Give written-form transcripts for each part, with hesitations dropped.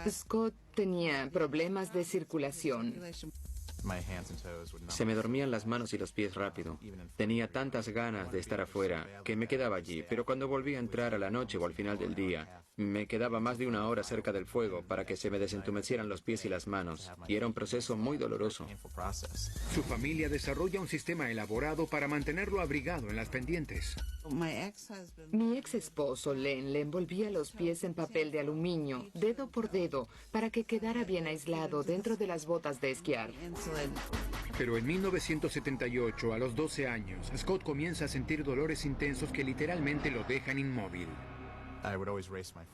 Scott tenía problemas de circulación. Se me dormían las manos y los pies rápido. Tenía tantas ganas de estar afuera que me quedaba allí, pero cuando volvía a entrar a la noche o al final del día, me quedaba más de una hora cerca del fuego para que se me desentumecieran los pies y las manos, y era un proceso muy doloroso. Su familia desarrolla un sistema elaborado para mantenerlo abrigado en las pendientes. Mi ex esposo, Len, le envolvía los pies en papel de aluminio, dedo por dedo, para que quedara bien aislado dentro de las botas de esquiar. Pero en 1978, a los 12 años, Scott comienza a sentir dolores intensos que literalmente lo dejan inmóvil.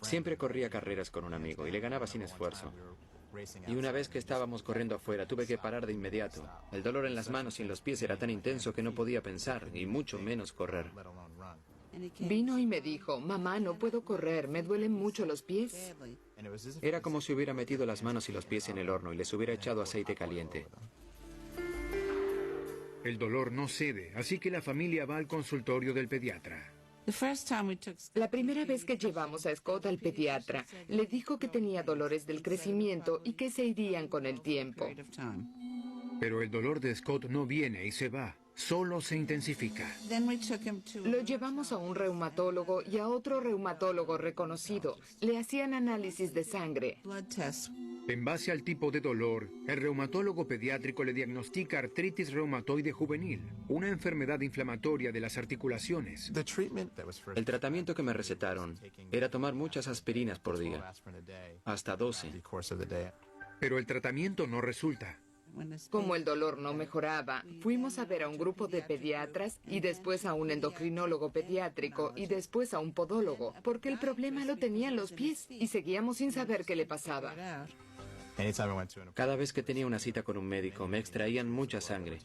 Siempre corría carreras con un amigo y le ganaba sin esfuerzo. Y una vez que estábamos corriendo afuera, tuve que parar de inmediato. El dolor en las manos y en los pies era tan intenso que no podía pensar, y mucho menos correr. Vino y me dijo, mamá, no puedo correr, me duelen mucho los pies. Era como si hubiera metido las manos y los pies en el horno y les hubiera echado aceite caliente. El dolor no cede, así que la familia va al consultorio del pediatra. La primera vez que llevamos a Scott al pediatra, le dijo que tenía dolores del crecimiento y que se irían con el tiempo. Pero el dolor de Scott no viene y se va, solo se intensifica. Lo llevamos a un reumatólogo y a otro reumatólogo reconocido. Le hacían análisis de sangre. En base al tipo de dolor, el reumatólogo pediátrico le diagnostica artritis reumatoide juvenil, una enfermedad inflamatoria de las articulaciones. El tratamiento que me recetaron era tomar muchas aspirinas por día, hasta 12. Pero el tratamiento no resulta. Como el dolor no mejoraba, fuimos a ver a un grupo de pediatras y después a un endocrinólogo pediátrico y después a un podólogo, porque el problema lo tenían los pies y seguíamos sin saber qué le pasaba. Cada vez que tenía una cita con un médico, me extraían mucha sangre.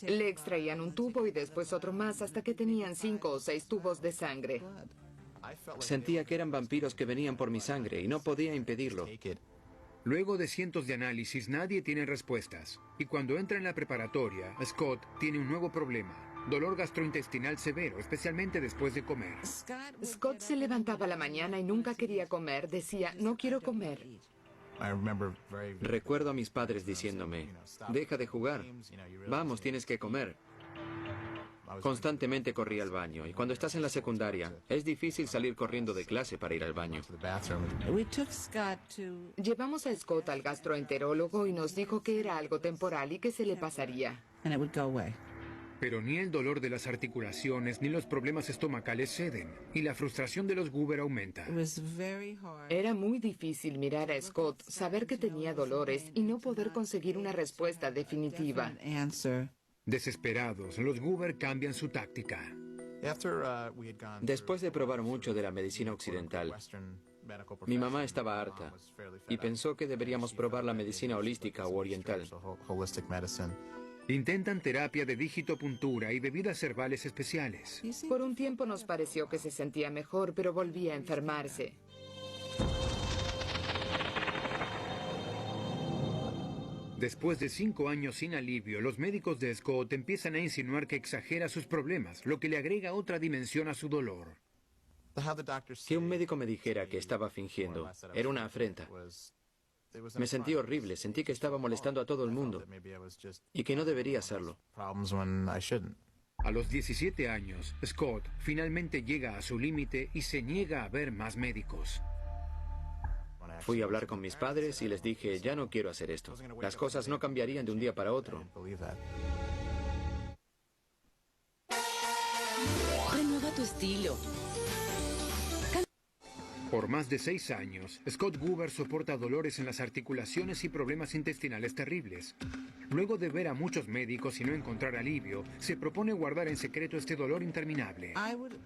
Le extraían un tubo y después otro más hasta que tenían 5 o 6 tubos de sangre. Sentía que eran vampiros que venían por mi sangre y no podía impedirlo. Luego de cientos de análisis, nadie tiene respuestas. Y cuando entra en la preparatoria, Scott tiene un nuevo problema. Dolor gastrointestinal severo, especialmente después de comer. Scott se levantaba a la mañana y nunca quería comer. Decía, no quiero comer. Recuerdo a mis padres diciéndome, deja de jugar, vamos, tienes que comer. Constantemente corría al baño, y cuando estás en la secundaria, es difícil salir corriendo de clase para ir al baño. Llevamos a Scott al gastroenterólogo y nos dijo que era algo temporal y que se le pasaría. Pero ni el dolor de las articulaciones ni los problemas estomacales ceden, y la frustración de los Goober aumenta. Era muy difícil mirar a Scott, saber que tenía dolores y no poder conseguir una respuesta definitiva. Desesperados, los Goober cambian su táctica. Después de probar mucho de la medicina occidental, mi mamá estaba harta y pensó que deberíamos probar la medicina holística o oriental. Intentan terapia de digitopuntura y bebidas herbales especiales. Por un tiempo nos pareció que se sentía mejor, pero volvía a enfermarse. Después de 5 años sin alivio, los médicos de Scott empiezan a insinuar que exagera sus problemas, lo que le agrega otra dimensión a su dolor. Que un médico me dijera que estaba fingiendo era una afrenta. Me sentí horrible, sentí que estaba molestando a todo el mundo y que no debería hacerlo. A los 17 años, Scott finalmente llega a su límite y se niega a ver más médicos. Fui a hablar con mis padres y les dije, ya no quiero hacer esto. Las cosas no cambiarían de un día para otro. Renueva tu estilo. Por más de 6 años, Scott Goober soporta dolores en las articulaciones y problemas intestinales terribles. Luego de ver a muchos médicos y no encontrar alivio, se propone guardar en secreto este dolor interminable.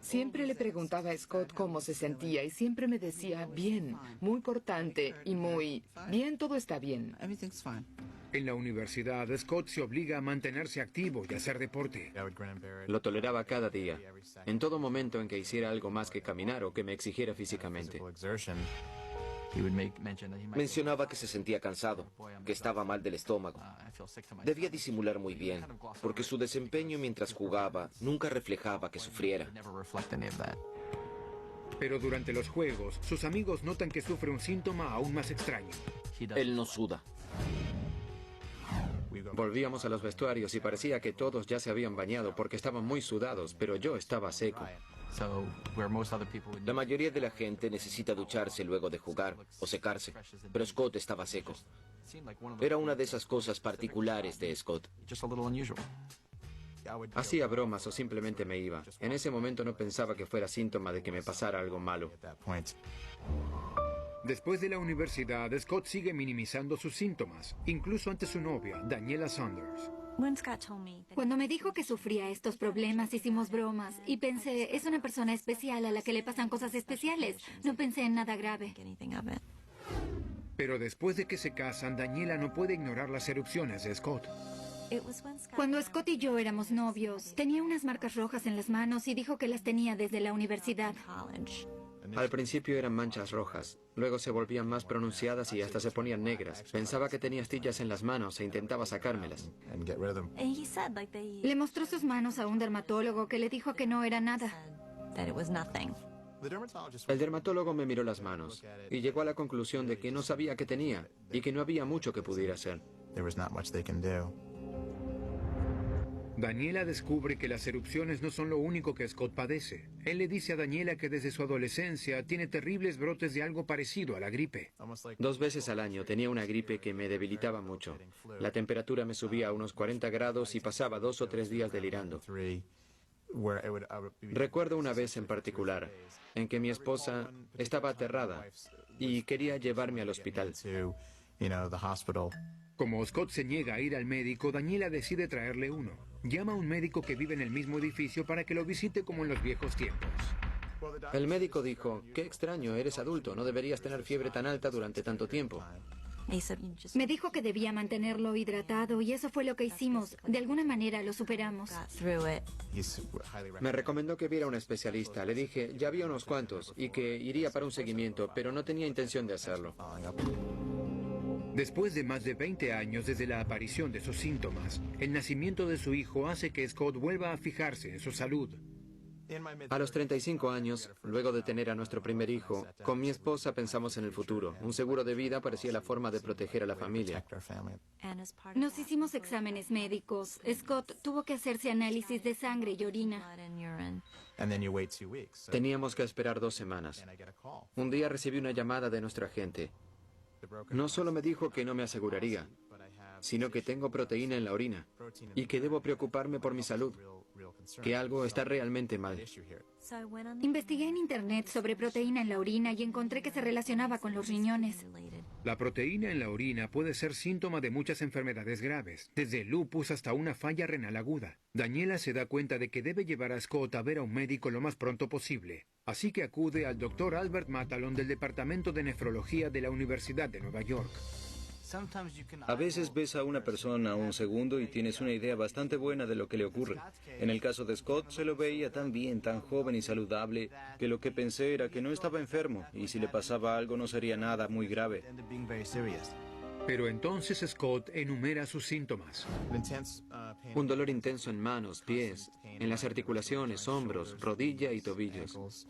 Siempre le preguntaba a Scott cómo se sentía y siempre me decía, bien, muy cortante y muy, bien, todo está bien. En la universidad, Scott se obliga a mantenerse activo y a hacer deporte. Lo toleraba cada día, en todo momento en que hiciera algo más que caminar o que me exigiera físicamente. Mencionaba que se sentía cansado, que estaba mal del estómago. Debía disimular muy bien, porque su desempeño mientras jugaba nunca reflejaba que sufriera. Pero durante los juegos, sus amigos notan que sufre un síntoma aún más extraño. Él no suda. Volvíamos a los vestuarios y parecía que todos ya se habían bañado porque estaban muy sudados, pero yo estaba seco. La mayoría de la gente necesita ducharse luego de jugar o secarse, pero Scott estaba seco. Era una de esas cosas particulares de Scott. Hacía bromas o simplemente me iba. En ese momento no pensaba que fuera síntoma de que me pasara algo malo. Después de la universidad, Scott sigue minimizando sus síntomas, incluso ante su novia, Daniela Saunders. Cuando me dijo que sufría estos problemas, hicimos bromas y pensé, es una persona especial a la que le pasan cosas especiales. No pensé en nada grave. Pero después de que se casan, Daniela no puede ignorar las erupciones de Scott. Cuando Scott y yo éramos novios, tenía unas marcas rojas en las manos y dijo que las tenía desde la universidad. Al principio eran manchas rojas, luego se volvían más pronunciadas y hasta se ponían negras. Pensaba que tenía astillas en las manos e intentaba sacármelas. Le mostró sus manos a un dermatólogo que le dijo que no era nada. El dermatólogo me miró las manos y llegó a la conclusión de que no sabía qué tenía y que no había mucho que pudiera hacer. Daniela descubre que las erupciones no son lo único que Scott padece. Él le dice a Daniela que desde su adolescencia tiene terribles brotes de algo parecido a la gripe. 2 veces al año tenía una gripe que me debilitaba mucho. La temperatura me subía a unos 40 grados y pasaba 2 o 3 días delirando. Recuerdo una vez en particular en que mi esposa estaba aterrada y quería llevarme al hospital. Como Scott se niega a ir al médico, Daniela decide traerle uno. Llama a un médico que vive en el mismo edificio para que lo visite como en los viejos tiempos. El médico dijo, qué extraño, eres adulto, no deberías tener fiebre tan alta durante tanto tiempo. Me dijo que debía mantenerlo hidratado y eso fue lo que hicimos. De alguna manera lo superamos. Me recomendó que viera a un especialista. Le dije, ya había unos cuantos y que iría para un seguimiento, pero no tenía intención de hacerlo. Después de más de 20 años desde la aparición de sus síntomas, el nacimiento de su hijo hace que Scott vuelva a fijarse en su salud. A los 35 años, luego de tener a nuestro primer hijo, con mi esposa pensamos en el futuro. Un seguro de vida parecía la forma de proteger a la familia. Nos hicimos exámenes médicos. Scott tuvo que hacerse análisis de sangre y orina. Teníamos que esperar 2 semanas. Un día recibí una llamada de nuestro agente. No solo me dijo que no me aseguraría, sino que tengo proteína en la orina y que debo preocuparme por mi salud, que algo está realmente mal. Investigué en internet sobre proteína en la orina y encontré que se relacionaba con los riñones. La proteína en la orina puede ser síntoma de muchas enfermedades graves, desde el lupus hasta una falla renal aguda. Daniela se da cuenta de que debe llevar a Scott a ver a un médico lo más pronto posible. Así que acude al Dr. Albert Matalon del Departamento de Nefrología de la Universidad de Nueva York. A veces ves a una persona un segundo y tienes una idea bastante buena de lo que le ocurre. En el caso de Scott, se lo veía tan bien, tan joven y saludable, que lo que pensé era que no estaba enfermo y si le pasaba algo no sería nada muy grave. Pero entonces Scott enumera sus síntomas. Un dolor intenso en manos, pies, en las articulaciones, hombros, rodilla y tobillos.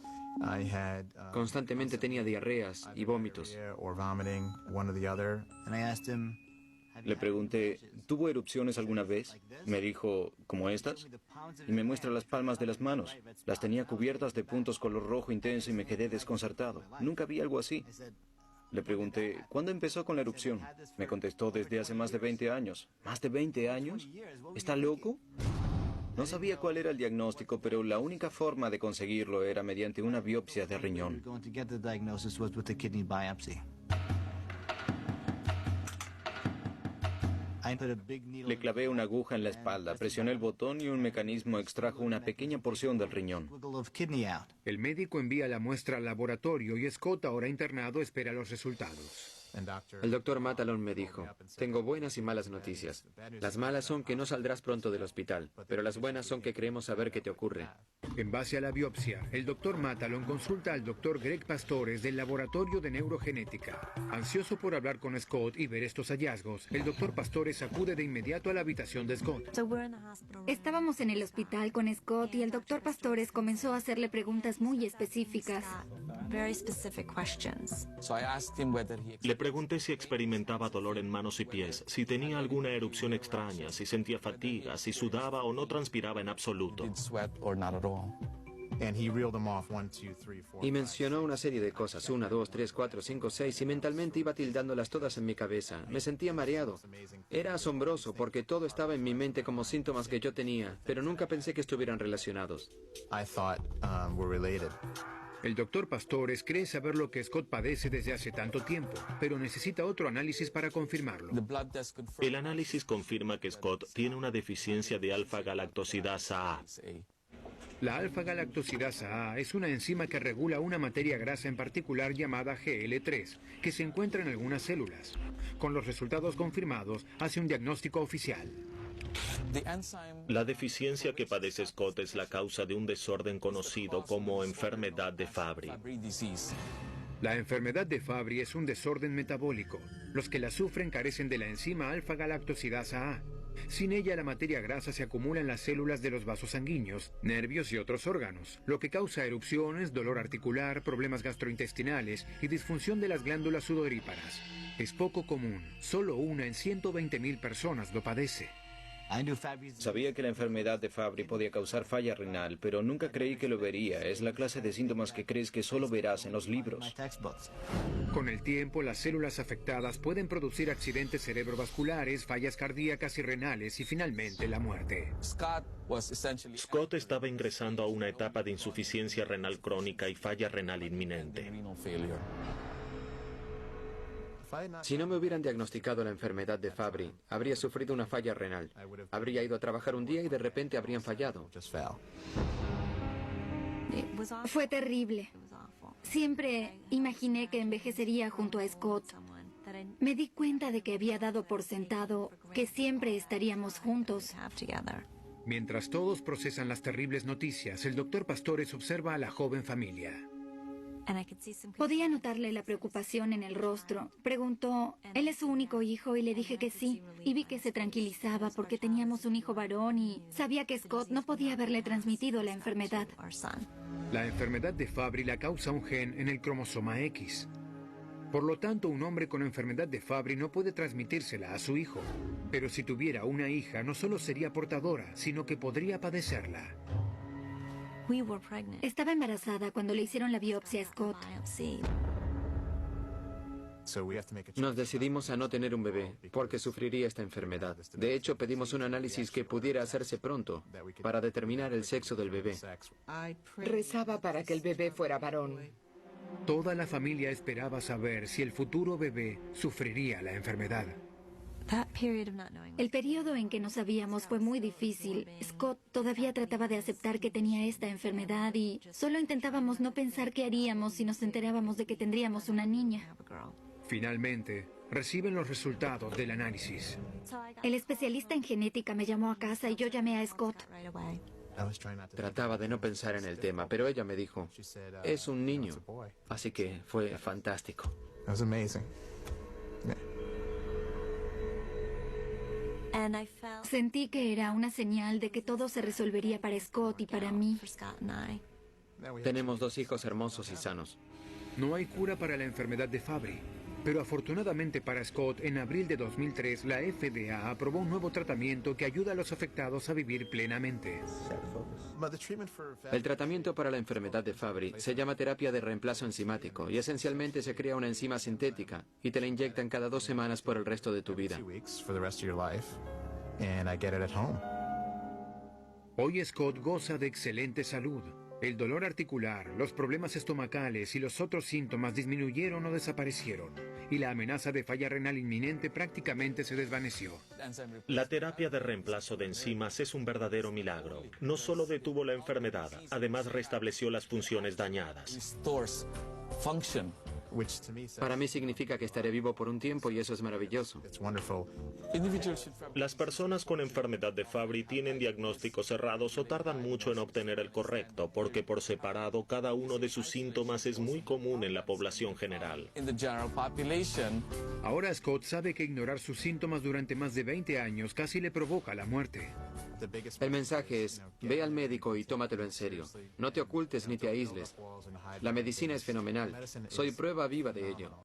Constantemente tenía diarreas y vómitos. Le pregunté, ¿tuvo erupciones alguna vez? Me dijo, ¿como estas? Y me muestra las palmas de las manos. Las tenía cubiertas de puntos color rojo intenso y me quedé desconcertado. Nunca vi algo así. Le pregunté, ¿cuándo empezó con la erupción? Me contestó, desde hace más de 20 años. ¿Más de 20 años? ¿Está loco? No sabía cuál era el diagnóstico, pero la única forma de conseguirlo era mediante una biopsia de riñón. Le clavé una aguja en la espalda, presioné el botón y un mecanismo extrajo una pequeña porción del riñón. El médico envía la muestra al laboratorio y Scott, ahora internado, espera los resultados. El doctor Matalon me dijo, tengo buenas y malas noticias. Las malas son que no saldrás pronto del hospital, pero las buenas son que creemos saber qué te ocurre. En base a la biopsia, el doctor Matalon consulta al doctor Greg Pastores del Laboratorio de Neurogenética. Ansioso por hablar con Scott y ver estos hallazgos, el doctor Pastores acude de inmediato a la habitación de Scott. Estábamos en el hospital con Scott y el doctor Pastores comenzó a hacerle preguntas muy específicas. Le pregunté si experimentaba dolor en manos y pies, si tenía alguna erupción extraña, si sentía fatiga, si sudaba o no transpiraba en absoluto. Y mencionó una serie de cosas, 1, 2, 3, 4, 5, 6, y mentalmente iba tildándolas todas en mi cabeza. Me sentía mareado. Era asombroso porque todo estaba en mi mente como síntomas que yo tenía, pero nunca pensé que estuvieran relacionados. El doctor Pastores cree saber lo que Scott padece desde hace tanto tiempo, pero necesita otro análisis para confirmarlo. El análisis confirma que Scott tiene una deficiencia de alfa-galactosidasa A. La alfa-galactosidasa A es una enzima que regula una materia grasa en particular llamada GL3, que se encuentra en algunas células. Con los resultados confirmados, hace un diagnóstico oficial. La deficiencia que padece Scott es la causa de un desorden conocido como enfermedad de Fabry. La enfermedad de Fabry es un desorden metabólico. Los que la sufren carecen de la enzima alfa-galactosidasa A. Sin ella, la materia grasa se acumula en las células de los vasos sanguíneos, nervios y otros órganos, lo que causa erupciones, dolor articular, problemas gastrointestinales y disfunción de las glándulas sudoríparas. Es poco común, solo 1 en 120.000 personas lo padece. Sabía que la enfermedad de Fabry podía causar falla renal, pero nunca creí que lo vería. Es la clase de síntomas que crees que solo verás en los libros. Con el tiempo, las células afectadas pueden producir accidentes cerebrovasculares, fallas cardíacas y renales y finalmente la muerte. Scott estaba ingresando a una etapa de insuficiencia renal crónica y falla renal inminente. Si no me hubieran diagnosticado la enfermedad de Fabry, habría sufrido una falla renal. Habría ido a trabajar un día y de repente habrían fallado. Fue terrible. Siempre imaginé que envejecería junto a Scott. Me di cuenta de que había dado por sentado que siempre estaríamos juntos. Mientras todos procesan las terribles noticias, el doctor Pastores observa a la joven familia. Podía notarle la preocupación en el rostro. Preguntó, ¿él es su único hijo? Y le dije que sí. Y vi que se tranquilizaba porque teníamos un hijo varón y sabía que Scott no podía haberle transmitido la enfermedad. La enfermedad de Fabry la causa un gen en el cromosoma X. Por lo tanto, un hombre con enfermedad de Fabry no puede transmitírsela a su hijo. Pero si tuviera una hija, no solo sería portadora, sino que podría padecerla. Estaba embarazada cuando le hicieron la biopsia a Scott. Nos decidimos a no tener un bebé, porque sufriría esta enfermedad. De hecho, pedimos un análisis que pudiera hacerse pronto, para determinar el sexo del bebé. Rezaba para que el bebé fuera varón. Toda la familia esperaba saber si el futuro bebé sufriría la enfermedad. El periodo en que no sabíamos fue muy difícil. Scott todavía trataba de aceptar que tenía esta enfermedad y solo intentábamos no pensar qué haríamos si nos enterábamos de que tendríamos una niña. Finalmente, reciben los resultados del análisis. El especialista en genética me llamó a casa y yo llamé a Scott. Trataba de no pensar en el tema, pero ella me dijo, es un niño. Así que fue fantástico. Sentí que era una señal de que todo se resolvería para Scott y para mí. Tenemos 2 hijos hermosos y sanos. No hay cura para la enfermedad de Fabry, pero afortunadamente para Scott, en abril de 2003, la FDA aprobó un nuevo tratamiento que ayuda a los afectados a vivir plenamente. El tratamiento para la enfermedad de Fabry se llama terapia de reemplazo enzimático y esencialmente se crea una enzima sintética y te la inyectan cada 2 semanas por el resto de tu vida. Hoy Scott goza de excelente salud. El dolor articular, los problemas estomacales y los otros síntomas disminuyeron o desaparecieron, y la amenaza de falla renal inminente prácticamente se desvaneció. La terapia de reemplazo de enzimas es un verdadero milagro. No solo detuvo la enfermedad, además restableció las funciones dañadas. Para mí significa que estaré vivo por un tiempo y eso es maravilloso. Las personas con enfermedad de Fabry tienen diagnósticos errados o tardan mucho en obtener el correcto, porque por separado cada uno de sus síntomas es muy común en la población general. Ahora Scott sabe que ignorar sus síntomas durante más de 20 años casi le provoca la muerte. El mensaje es, ve al médico y tómatelo en serio. No te ocultes ni te aísles. La medicina es fenomenal. Soy prueba viva de ello.